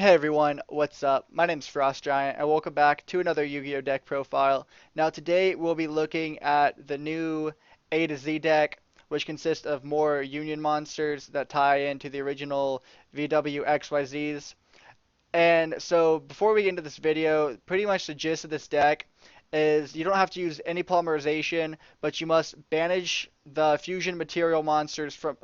Hey everyone, what's up? My name's Frost Giant, and welcome back to another Yu-Gi-Oh! Deck profile. Now today we'll be looking at the new A to Z deck, which consists of more Union monsters that tie into the original VW XYZs. And so before we get into this video, pretty much the gist of this deck is you don't have to use any polymerization, but you must banish the fusion material monsters from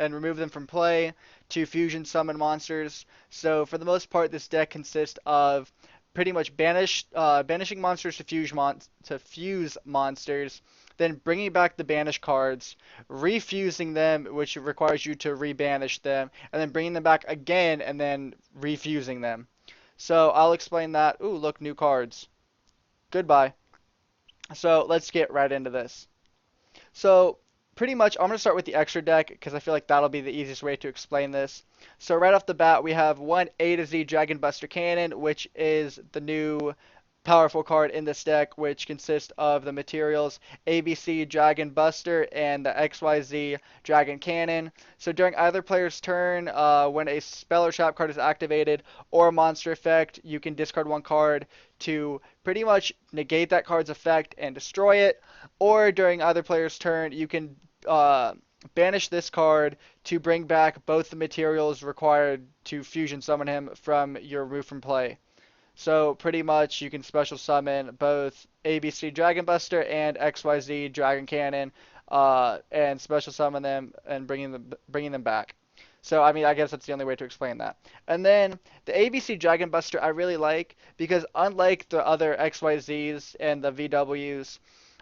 and remove them from play to fusion summon monsters. So for the most part, this deck consists of pretty much banishing monsters to fuse monsters, then bringing back the banished cards, refusing them, which requires you to rebanish them, and then bringing them back again and then refusing them. So I'll explain that. Ooh, look, new cards. Goodbye. So let's get right into this. So pretty much, I'm going to start with the extra deck because I feel like that'll be the easiest way to explain this. So right off the bat, we have one A to Z Dragon Buster Cannon, which is the new powerful card in this deck, which consists of the materials ABC Dragon Buster and the XYZ Dragon Cannon. So during either player's turn, when a spell or trap card is activated or a monster effect, you can discard one card to pretty much negate that card's effect and destroy it. Or during either player's turn, you can banish this card to bring back both the materials required to fusion summon him from your remove from play. So pretty much you can special summon both ABC Dragon Buster and XYZ Dragon Cannon, and special summon them and bringing them back. So I mean I guess that's the only way to explain that. And then the ABC Dragon Buster I really like because unlike the other XYZs and the VWs,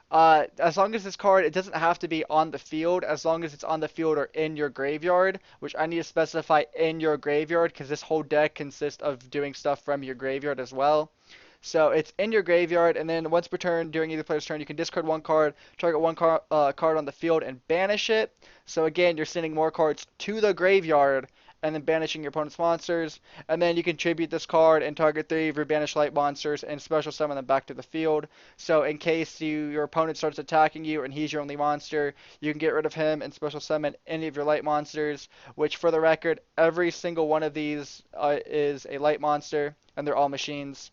as long as this card, it doesn't have to be on the field, as long as it's on the field or in your graveyard, which I need to specify in your graveyard because this whole deck consists of doing stuff from your graveyard as well. So it's in your graveyard, and then once per turn, during either player's turn, you can discard one card, target one card on the field, and banish it. So again, you're sending more cards to the graveyard and then banishing your opponent's monsters. And then you can tribute this card and target 3 of your banished light monsters and special summon them back to the field. So in case your opponent starts attacking you and he's your only monster, you can get rid of him and special summon any of your light monsters, which for the record, every single one of these is a light monster, and they're all machines.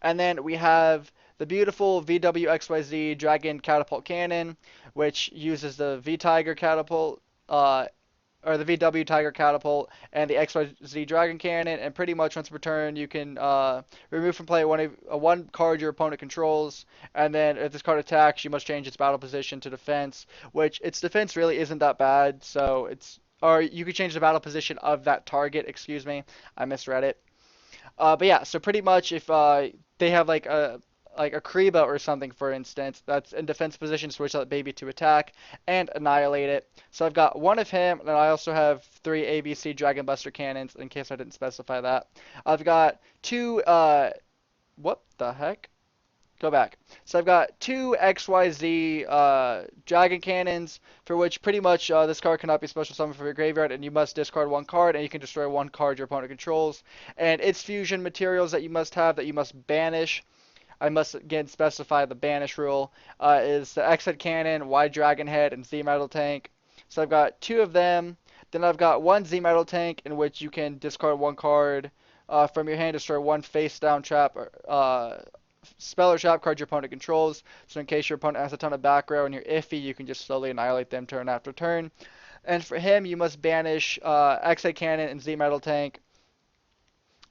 And then we have the beautiful VWXYZ Dragon Catapult Cannon, which uses the V Tiger Catapult, or the VW Tiger Catapult, and the XYZ Dragon Cannon, and pretty much once per turn you can remove from play one card your opponent controls, and then if this card attacks, you must change its battle position to defense, which its defense really isn't that bad, so or you could change the battle position of that target, excuse me, I misread it. But yeah, so pretty much if they have like a Kriba or something, for instance, that's in defense position, switch that baby to attack and annihilate it. So I've got one of him, and I also have 3 ABC Dragon Buster cannons in case I didn't specify that. I've got 2 what the heck? Go back. So I've got 2 XYZ Dragon Cannons, for which pretty much this card cannot be special summoned from your graveyard, and you must discard one card, and you can destroy one card your opponent controls. And its fusion materials that you must have, that you must banish, I must again specify the banish rule, is the X-Head Cannon, Y Dragon Head, and Z Metal Tank. So I've got 2 of them. Then I've got 1 Z Metal Tank, in which you can discard one card from your hand, destroy one face down trap, spell or trap card your opponent controls. So in case your opponent has a ton of back row and you're iffy, you can just slowly annihilate them turn after turn. And for him, you must banish X-Head Cannon and Z Metal Tank.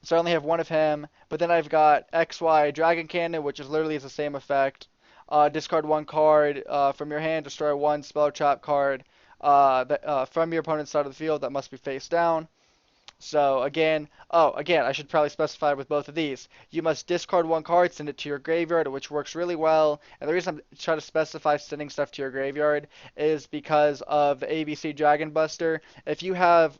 So I only have 1 of him, but then I've got XY Dragon Cannon, which is literally the same effect. Discard 1 card from your hand, destroy 1 spell or trap card from your opponent's side of the field that must be face down. So again, I should probably specify with both of these. You must discard 1 card, send it to your graveyard, which works really well. And the reason I'm trying to specify sending stuff to your graveyard is because of the ABC Dragon Buster. If you have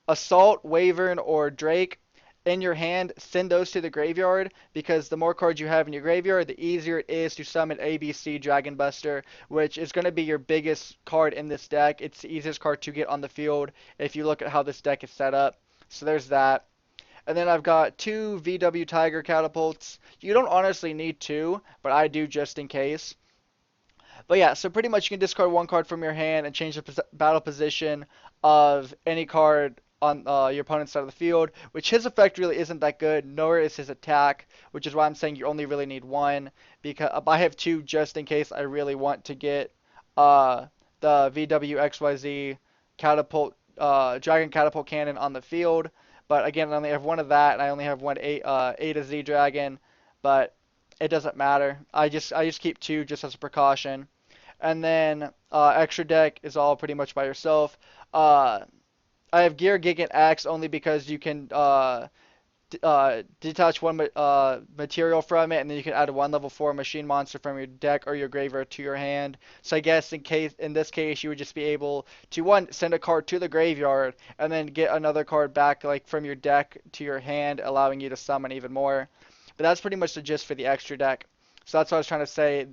Assault, Wyvern, or Drake in your hand, send those to the graveyard, because the more cards you have in your graveyard, the easier it is to summon ABC Dragon Buster, which is going to be your biggest card in this deck. It's the easiest card to get on the field if you look at how this deck is set up. So there's that. And then I've got 2 VW Tiger Catapults. You don't honestly need 2, but I do just in case. But yeah, so pretty much you can discard 1 card from your hand and change the battle position of any card on your opponent's side of the field, which his effect really isn't that good, nor is his attack, which is why I'm saying you only really need one, because I have two just in case I really want to get uh, the VWXYZ catapult, dragon catapult cannon on the field. But again, I only have one of that, and I only have one A to Z dragon, but it doesn't matter. I just keep two just as a precaution. And then extra deck is all pretty much by yourself. Uh, I have Gear Gigant Axe only because you can detach one material from it, and then you can add one level 4 machine monster from your deck or your graveyard to your hand. So I guess in this case, you would just be able to one send a card to the graveyard, and then get another card back like from your deck to your hand, allowing you to summon even more. But that's pretty much the gist for the extra deck. So that's what I was trying to say.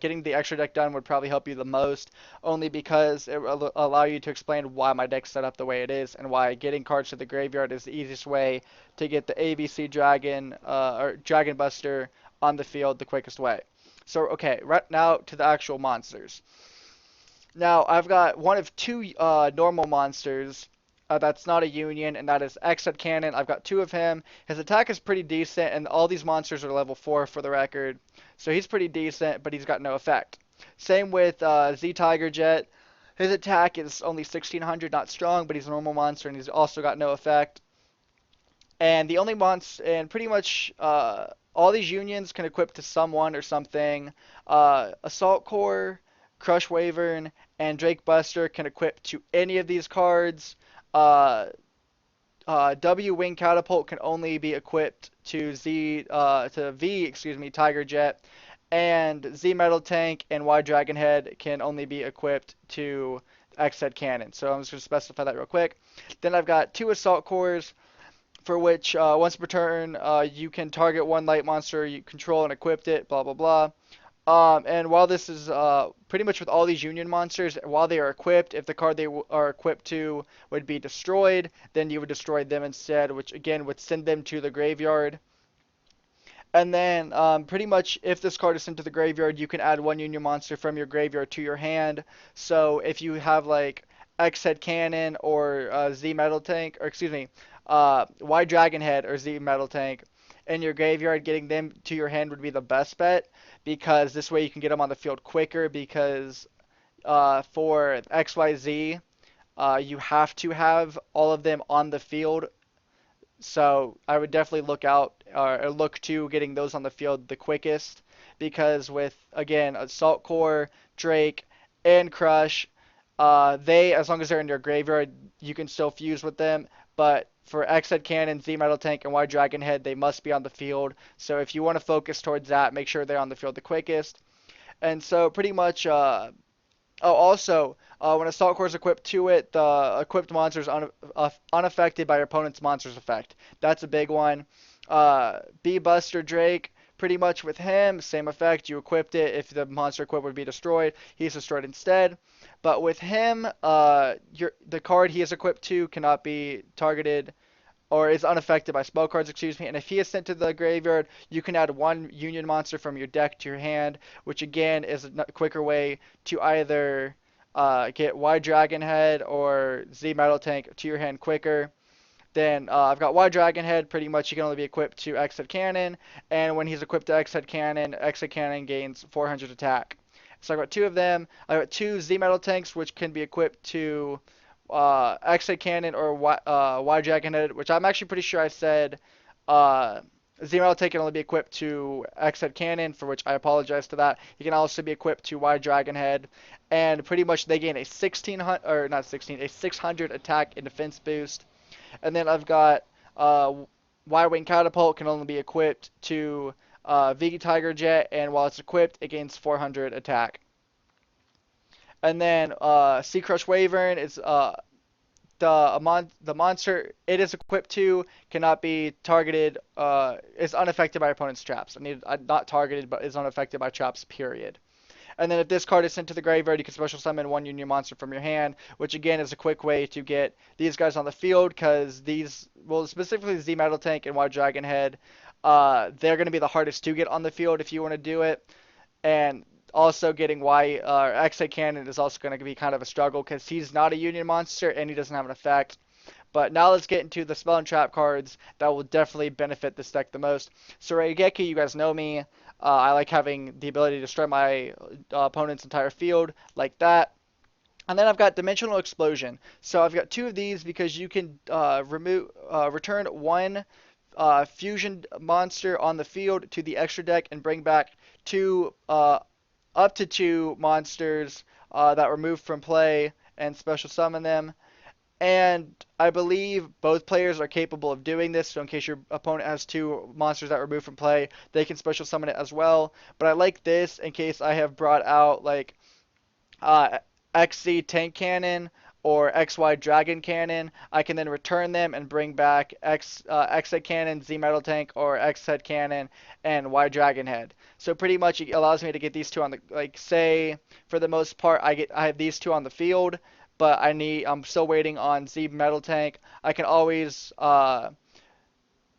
Getting the extra deck done would probably help you the most, only because it will allow you to explain why my deck's set up the way it is, and why getting cards to the graveyard is the easiest way to get the ABC Dragon or Dragon Buster on the field the quickest way. So okay, right now to the actual monsters. Now I've got one of two normal monsters that's not a union, and that is Exit Cannon. I've got two of him. His attack is pretty decent, and all these monsters are level 4 for the record. So he's pretty decent, but he's got no effect. Same with Z Tiger Jet. His attack is only 1600, not strong, but he's a normal monster, and he's also got no effect. And the only monster, and pretty much all these unions can equip to someone or something. Assault Core, Crush Wyvern, and Drake Buster can equip to any of these cards. Uh, W Wing Catapult can only be equipped to V, excuse me, Tiger Jet, and Z Metal Tank and Y Dragon Head can only be equipped to X Head Cannon. So I'm just going to specify that real quick. Then I've got two Assault Cores, for which once per turn you can target one light monster you control and equip it, blah blah blah. And while this is pretty much with all these union monsters, while they are equipped, if the card they are equipped to would be destroyed, then you would destroy them instead, which again would send them to the graveyard. And then pretty much if this card is sent to the graveyard, you can add one union monster from your graveyard to your hand. So if you have like X Head Cannon or Z Metal Tank, or excuse me, Y Dragon Head or Z Metal Tank in your graveyard, getting them to your hand would be the best bet, because this way you can get them on the field quicker, because for XYZ, you have to have all of them on the field. So I would definitely look out or look to getting those on the field the quickest, because with again Assault Core, Drake, and Crush, they, as long as they're in your graveyard, you can still fuse with them. But for X-Head Cannon, Z Metal Tank, and Y Dragon Head, they must be on the field. So if you want to focus towards that, make sure they're on the field the quickest. And so pretty much oh, also, when Assault Core is equipped to it, the equipped monster is unaffected by your opponent's monster's effect. That's a big one. B Buster Drake, pretty much with him, same effect. You equipped it. If the monster equipped would be destroyed, he's destroyed instead. But with him, the card he is equipped to cannot be targeted or is unaffected by spell cards, excuse me. And if he is sent to the graveyard, you can add one union monster from your deck to your hand, which again is a quicker way to either get Y Dragon Head or Z Metal Tank to your hand quicker. Then I've got Y Dragon Head. Pretty much he can only be equipped to X-Head Cannon, and when he's equipped to X-Head Cannon gains 400 attack. So I've got two of them. I've got two Z Metal Tanks, which can be equipped to X-Head Cannon or Y Dragon Head, which I'm actually pretty sure I said uh, Z Metal Tank can only be equipped to X-Head Cannon, for which I apologize to that. He can also be equipped to Y Dragon Head, and pretty much they gain a 1600 or not 16, a 600 attack and defense boost. And then I've got Y-Wing Catapult can only be equipped to V Tiger Jet, and while it's equipped, it gains 400 attack. And then Sea Crush Wyvern is the monster it is equipped to cannot be targeted, is unaffected by opponent's traps. Not targeted, but is unaffected by traps, period. And then if this card is sent to the graveyard, you can special summon one union monster from your hand, which again is a quick way to get these guys on the field, because these, well, specifically Z Metal Tank and Y Dragon Head, they're going to be the hardest to get on the field if you want to do it. And also getting X-Head Cannon is also going to be kind of a struggle, because he's not a union monster and he doesn't have an effect. But now let's get into the spell and trap cards that will definitely benefit this deck the most. So Raigeki, you guys know me. I like having the ability to destroy my opponent's entire field like that. And then I've got Dimensional Explosion. So I've got two of these because you can return one fusion monster on the field to the extra deck and bring back two, up to two monsters that were moved from play and special summon them. And I believe both players are capable of doing this, so in case your opponent has two monsters that were removed from play, they can special summon it as well. But I like this in case I have brought out like uh, XZ Tank Cannon or XY Dragon Cannon. I can then return them and bring back X Head Cannon, Z Metal Tank, or X Head Cannon and Y Dragon Head. So pretty much it allows me to get these two on the, like, say for the most part I have these two on the field, but I'm still waiting on Z Metal Tank. I can always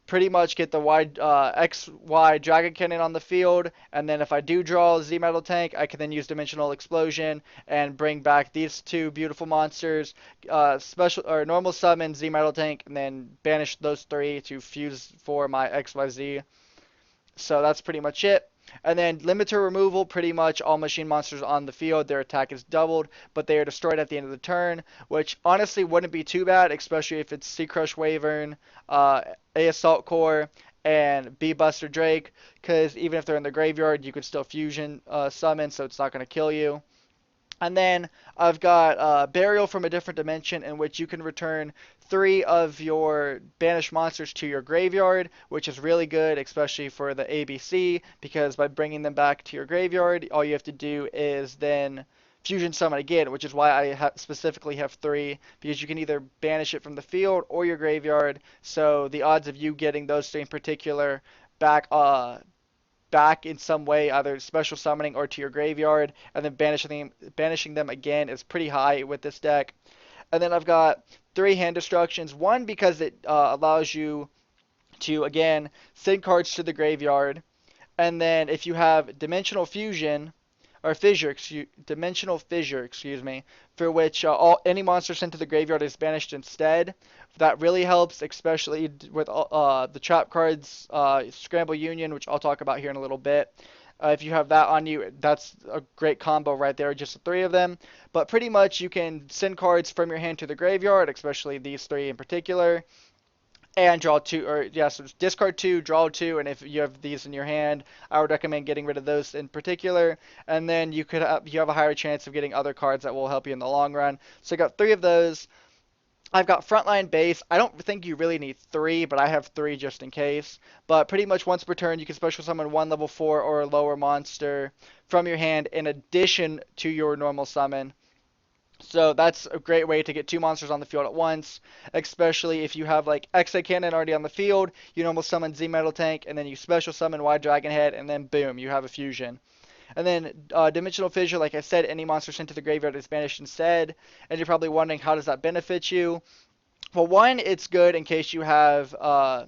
pretty much get the XY Dragon Cannon on the field, and then if I do draw Z Metal Tank, I can then use Dimensional Explosion and bring back these two beautiful monsters, special or normal summon Z Metal Tank, and then banish those three to fuse for my XYZ. So that's pretty much it. And then limiter removal, pretty much all machine monsters on the field, their attack is doubled, but they are destroyed at the end of the turn, which honestly wouldn't be too bad, especially if it's Sea Crush Wyvern, a-assult core, and B-Buster Drake, because even if they're in the graveyard, you could still fusion summon, so it's not going to kill you. And then I've got Burial from a Different Dimension, in which you can return three of your banished monsters to your graveyard, which is really good, especially for the ABC, because by bringing them back to your graveyard, all you have to do is then fusion summon again, which is why I specifically have three, because you can either banish it from the field or your graveyard, so the odds of you getting those three in particular back in some way, either special summoning or to your graveyard, and then banishing them again is pretty high with this deck. And then I've got three hand destructions. One, because it allows you to, again, send cards to the graveyard. And then if you have Dimensional Fusion, or Dimensional Fissure, excuse me, for which any monster sent to the graveyard is banished instead. That really helps, especially with the trap cards, Scramble Union, which I'll talk about here in a little bit. If you have that on you, that's a great combo right there, just the three of them. But pretty much you can send cards from your hand to the graveyard, especially these three in particular, and draw two, or yeah, so discard two, draw two, and if you have these in your hand, I would recommend getting rid of those in particular, and then you have a higher chance of getting other cards that will help you in the long run. So I got three of those. I've got Frontline Base. I don't think you really need three, but I have three just in case. But pretty much once per turn, you can special summon one level 4 or lower monster from your hand in addition to your normal summon. So that's a great way to get two monsters on the field at once, especially if you have like X-Ray Cannon already on the field, you normal summon Z Metal Tank, and then you special summon Y Dragon Head, and then boom, you have a fusion. And then Dimensional Fissure, like I said, any monster sent to the graveyard is banished instead. And you're probably wondering, how does that benefit you? Well, one, it's good in case you have, or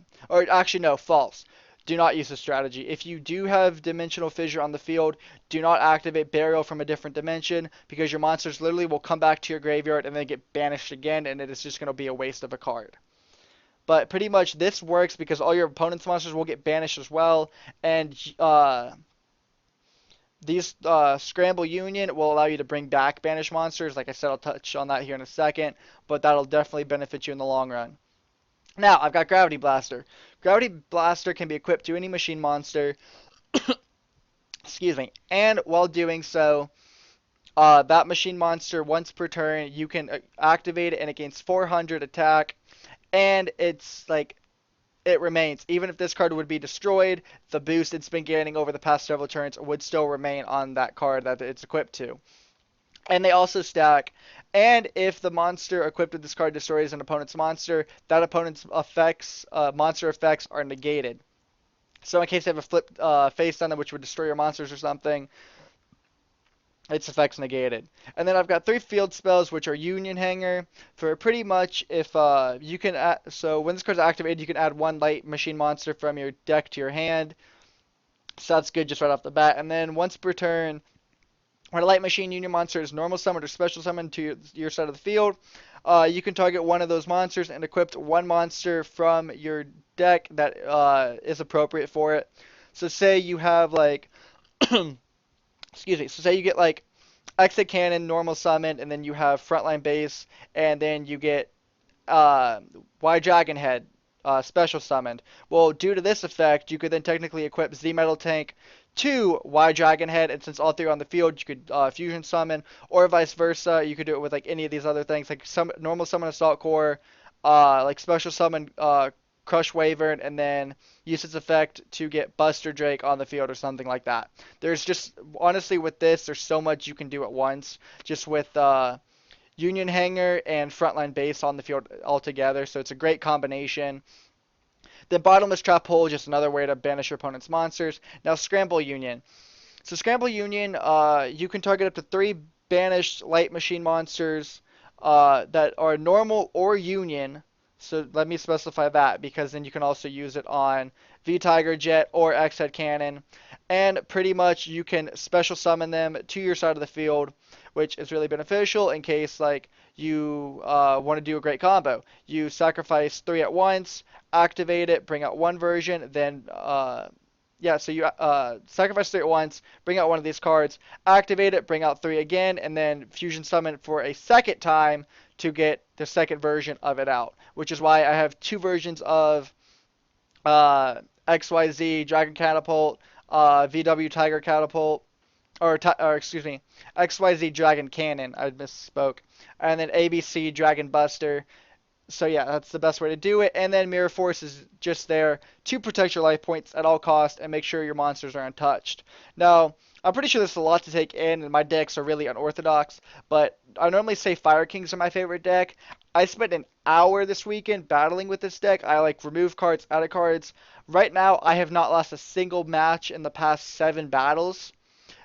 actually no, false. Do not use this strategy. If you do have Dimensional Fissure on the field, do not activate Burial from a Different Dimension, because your monsters literally will come back to your graveyard and then get banished again, and it is just going to be a waste of a card. But pretty much this works because all your opponent's monsters will get banished as well, and these Scramble Union will allow you to bring back banished monsters. Like I said, I'll touch on that here in a second, but that'll definitely benefit you in the long run. Now, I've got Gravity Blaster. Gravity Blaster can be equipped to any machine monster, excuse me, and while doing so, that machine monster, once per turn, you can activate it and it gains 400 attack, and it's like, it remains. Even if this card would be destroyed, the boost it's been gaining over the past several turns would still remain on that card that it's equipped to. And they also stack. And if the monster equipped with this card destroys an opponent's monster, that opponent's monster effects are negated. So in case they have a flip face on them, which would destroy your monsters or something, its effects negated. And then I've got three field spells, which are Union Hanger. For pretty much if you can so when this card's activated, you can add one light machine monster from your deck to your hand. So that's good just right off the bat. And then once per turn, when a light machine union monster is normal summoned or special summoned to your side of the field, you can target one of those monsters and equip one monster from your deck that is appropriate for it. So say you have like, excuse me. So say you get like exit cannon, normal summon, and then you have frontline base, and then you get uh, Y Dragon Head special summoned. Well, due to this effect, you could then technically equip Z Metal Tank to Y Dragon Head, and since all three are on the field, you could fusion summon, or vice versa. You could do it with like any of these other things, like some normal summon Assault Core, like special summon Crush Wyvern, and then use its effect to get Buster Drake on the field or something like that. There's just honestly with this, there's so much you can do at once, just with Union Hanger and Frontline Base on the field altogether, so it's a great combination. Then Bottomless Trap Hole, just another way to banish your opponent's monsters. Now Scramble Union. So Scramble Union, you can target up to 3 banished light machine monsters that are normal or Union. So let me specify that because then you can also use it on V-Tiger Jet or X-Head Cannon. And pretty much you can special summon them to your side of the field, which is really beneficial in case like you want to do a great combo. You sacrifice 3 at once, activate it, bring out one version, then yeah, so you sacrifice 3 at once, bring out one of these cards, activate it, bring out 3 again, and then fusion summon for a second time to get the second version of it out. Which is why I have 2 versions of XYZ Dragon Catapult, VW Tiger Catapult, or excuse me, XYZ Dragon Cannon. I misspoke, and then ABC Dragon Buster. So yeah, that's the best way to do it. And then Mirror Force is just there to protect your life points at all costs and make sure your monsters are untouched. Now, I'm pretty sure there's a lot to take in, and my decks are really unorthodox, but I normally say Fire Kings are my favorite deck. I spent an hour this weekend battling with this deck. I like remove cards, added cards. Right now, I have not lost a single match in the past 7 battles.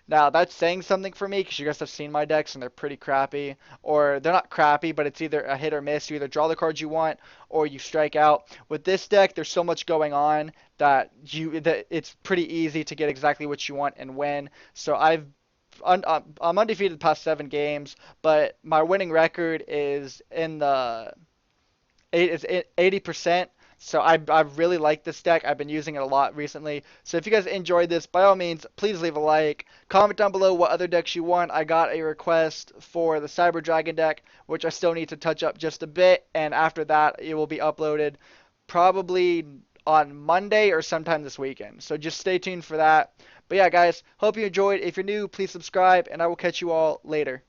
Now, that's saying something for me because you guys have seen my decks and they're pretty crappy. Or they're not crappy, but it's either a hit or miss. You either draw the cards you want or you strike out. With this deck, there's so much going on that it's pretty easy to get exactly what you want and win. So I'm undefeated the past 7 games, but my winning record is in the 80%. So I really like this deck. I've been using it a lot recently. So if you guys enjoyed this, by all means, please leave a like. Comment down below what other decks you want. I got a request for the Cyber Dragon deck, which I still need to touch up just a bit. And after that, it will be uploaded probably on Monday or sometime this weekend. So just stay tuned for that. But yeah, guys, hope you enjoyed. If you're new, please subscribe, and I will catch you all later.